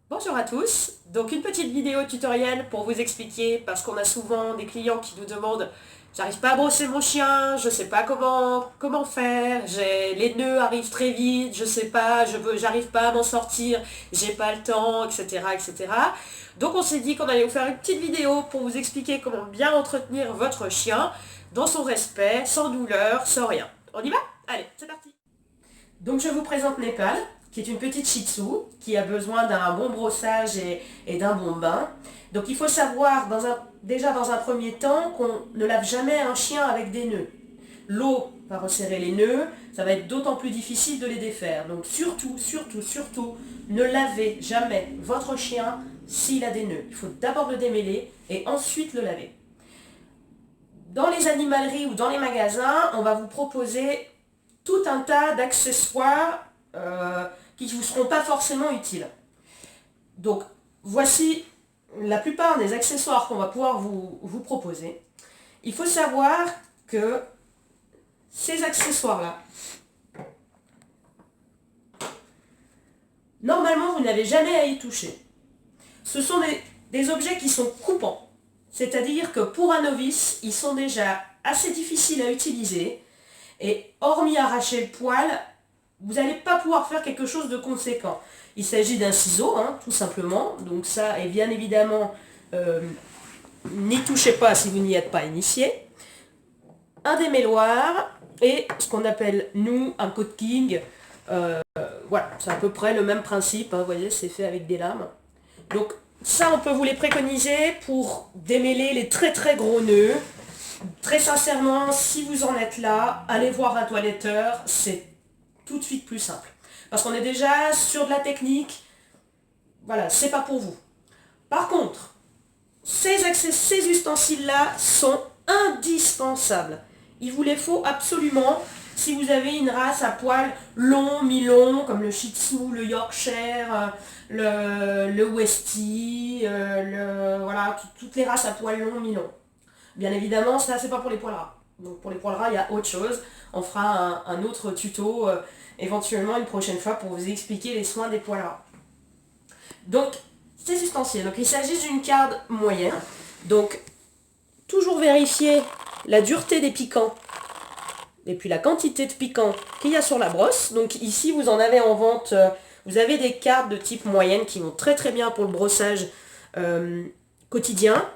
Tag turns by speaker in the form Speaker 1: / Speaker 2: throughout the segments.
Speaker 1: Bonjour à tous, donc une petite vidéo tutoriel pour vous expliquer, parce qu'on a souvent des clients qui nous demandent j'arrive pas à brosser mon chien, je sais pas comment faire, les nœuds arrivent très vite, je sais pas, j'arrive pas à m'en sortir, j'ai pas le temps, etc., etc. Donc on s'est dit qu'on allait vous faire une petite vidéo pour vous expliquer comment bien entretenir votre chien dans son respect, sans douleur, sans rien. On y va? Allez, c'est parti. Donc je vous présente Népal, qui est une petite shih tzu, qui a besoin d'un bon brossage et d'un bon bain. Donc il faut savoir déjà dans un premier temps qu'on ne lave jamais un chien avec des nœuds. L'eau va resserrer les nœuds, ça va être d'autant plus difficile de les défaire. Donc surtout, surtout, surtout, ne lavez jamais votre chien s'il a des nœuds. Il faut d'abord le démêler et ensuite le laver. Dans les animaleries ou dans les magasins, on va vous proposer tout un tas d'accessoires qui ne vous seront pas forcément utiles. Donc voici la plupart des accessoires qu'on va pouvoir vous proposer. Il faut savoir que ces accessoires-là, normalement vous n'avez jamais à y toucher. Ce sont des objets qui sont coupants. C'est-à-dire que pour un novice, ils sont déjà assez difficiles à utiliser. Et hormis arracher le poil, vous n'allez pas pouvoir faire quelque chose de conséquent. Il s'agit d'un ciseau, tout simplement. Donc ça, et bien évidemment, n'y touchez pas si vous n'y êtes pas initié. Un démêloir et ce qu'on appelle, nous, un Code King. Voilà, c'est à peu près le même principe. Vous voyez, c'est fait avec des lames. Donc ça, on peut vous les préconiser pour démêler les très très gros nœuds. Très sincèrement, si vous en êtes là, allez voir un toiletteur, c'est tout de suite plus simple. Parce qu'on est déjà sur de la technique, voilà, c'est pas pour vous. Par contre, ces ustensiles-là sont indispensables. Il vous les faut absolument si vous avez une race à poil long, mi-long, comme le Shih Tzu, le Yorkshire, le Westie, voilà, toutes les races à poil long, mi-long. Bien évidemment, ça c'est pas pour les poils ras. Donc pour les poils ras, il y a autre chose. On fera un autre tuto, éventuellement une prochaine fois, pour vous expliquer les soins des poils ras. Donc, ces ustensiles. Donc il s'agit d'une carde moyenne. Donc, toujours vérifier la dureté des piquants et puis la quantité de piquants qu'il y a sur la brosse. Donc ici, vous en avez en vente, vous avez des cartes de type moyenne qui vont très très bien pour le brossage quotidien.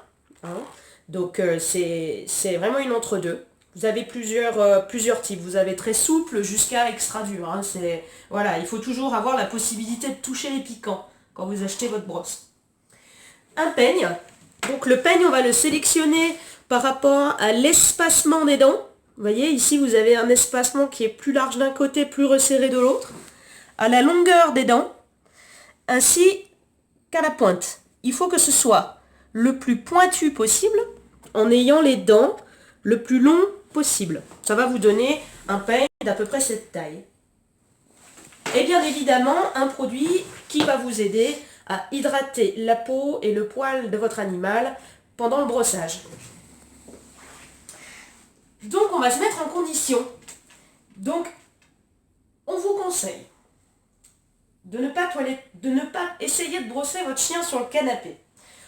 Speaker 1: Donc c'est vraiment une entre-deux. Vous avez plusieurs types. Vous avez très souple jusqu'à extra dur. Voilà, il faut toujours avoir la possibilité de toucher les piquants quand vous achetez votre brosse. Un peigne. Donc le peigne, on va le sélectionner par rapport à l'espacement des dents. Vous voyez, ici vous avez un espacement qui est plus large d'un côté, plus resserré de l'autre. À la longueur des dents, ainsi qu'à la pointe. Il faut que ce soit le plus pointu possible en ayant les dents le plus long possible. Ça va vous donner un peigne d'à peu près cette taille. Et bien évidemment, un produit qui va vous aider à hydrater la peau et le poil de votre animal pendant le brossage. Donc on va se mettre en condition. Donc on vous conseille de ne pas essayer de brosser votre chien sur le canapé.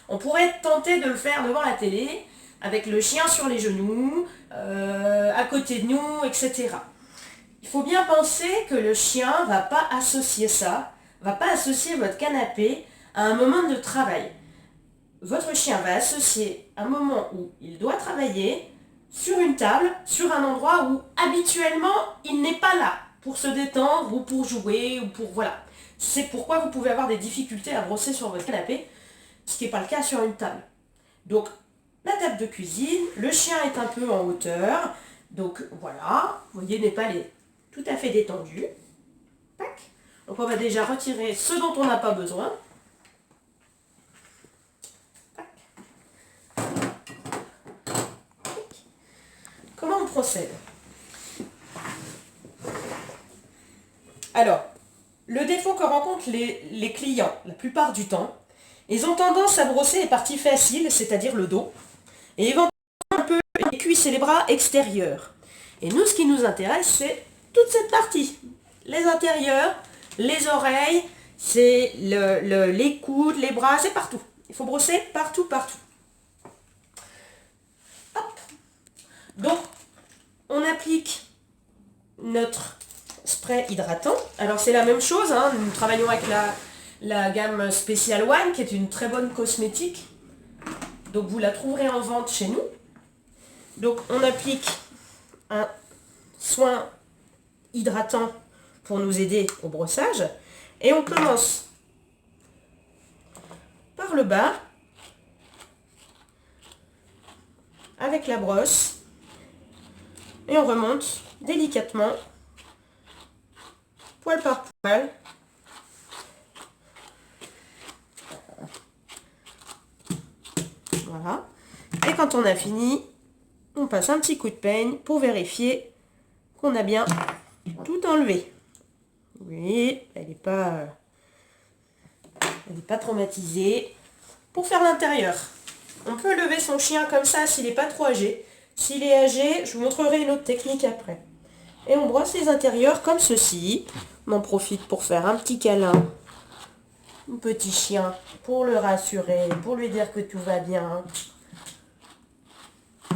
Speaker 1: On pourrait tenter de le faire devant la télé, avec le chien sur les genoux, à côté de nous, etc. Il faut bien penser que le chien ne va pas associer ça, va pas associer votre canapé à un moment de travail. Votre chien va associer un moment où il doit travailler sur une table, sur un endroit où habituellement il n'est pas là pour se détendre ou pour jouer ou pour voilà. C'est pourquoi vous pouvez avoir des difficultés à brosser sur votre canapé, ce qui n'est pas le cas sur une table. Donc la table de cuisine, le chien est un peu en hauteur, donc voilà, vous voyez, Népal est tout à fait détendu. Tac. Donc on va déjà retirer ce dont on n'a pas besoin. Tac. Comment on procède? Alors, le défaut que rencontrent les clients la plupart du temps, ils ont tendance à brosser les parties faciles, c'est-à-dire le dos, et éventuellement un peu les cuisses et les bras extérieurs. Et nous, ce qui nous intéresse, c'est toute cette partie. Les intérieurs, les oreilles, c'est les coudes, les bras, c'est partout. Il faut brosser partout, partout. Hop. Donc, on applique notre spray hydratant. Alors, c'est la même chose, hein. Nous travaillons avec la gamme Special One, qui est une très bonne cosmétique. Donc, vous la trouverez en vente chez nous. Donc, on applique un soin hydratant pour nous aider au brossage. Et on commence par le bas avec la brosse et on remonte délicatement, poil par poil. Voilà. Et quand on a fini, on passe un petit coup de peigne pour vérifier qu'on a bien tout enlevé. Oui, elle n'est pas traumatisée. Pour faire l'intérieur, on peut lever son chien comme ça s'il n'est pas trop âgé. S'il est âgé, je vous montrerai une autre technique après. Et on brosse les intérieurs comme ceci. On en profite pour faire un petit câlin au petit chien, pour le rassurer, pour lui dire que tout va bien,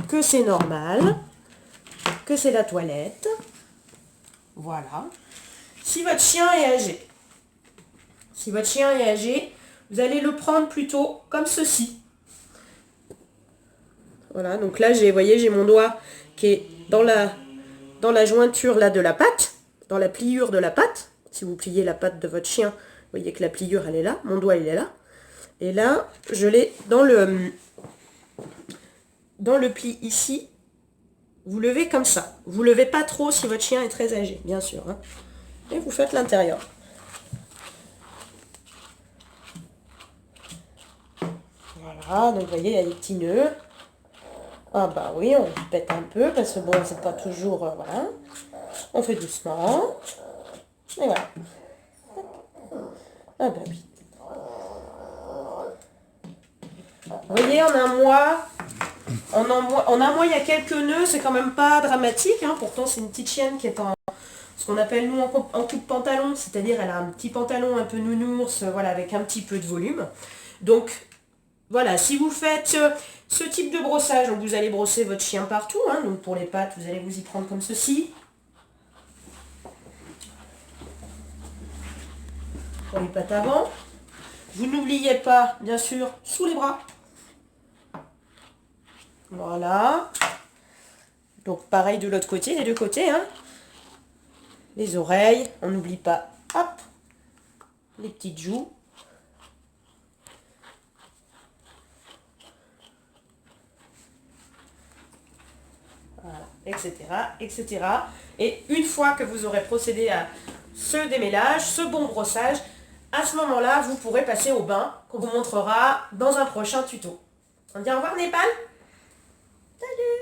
Speaker 1: que c'est normal, que c'est la toilette. Voilà. Si votre chien est âgé, vous allez le prendre plutôt comme ceci. Voilà, donc là, vous voyez, j'ai mon doigt qui est dans la jointure là de la patte, dans la pliure de la patte. Si vous pliez la patte de votre chien, vous voyez que la pliure, elle est là. Mon doigt, il est là. Et là, je l'ai dans le pli ici. Vous levez comme ça. Vous levez pas trop si votre chien est très âgé, bien sûr, hein. Et vous faites l'intérieur. Voilà, donc vous voyez, il y a des petits nœuds. Ah bah oui, on pète un peu, parce que bon, c'est pas toujours... voilà. On fait doucement. Et voilà. Ah bah oui. Vous voyez, en un mois, il y a quelques nœuds, c'est quand même pas dramatique, hein. Pourtant, c'est une petite chienne qui est en ce qu'on appelle nous en coupe pantalon, c'est-à-dire elle a un petit pantalon un peu nounours, voilà, avec un petit peu de volume. Donc voilà, si vous faites ce type de brossage, donc vous allez brosser votre chien partout, hein, donc pour les pattes, vous allez vous y prendre comme ceci. Pour les pattes avant. Vous n'oubliez pas, bien sûr, sous les bras. Voilà. Donc pareil de l'autre côté, les deux côtés, hein. Les oreilles, on n'oublie pas, hop, les petites joues. Voilà, etc., etc. Et une fois que vous aurez procédé à ce démêlage, ce bon brossage, à ce moment-là, vous pourrez passer au bain, qu'on vous montrera dans un prochain tuto. On dit au revoir Népal. Salut!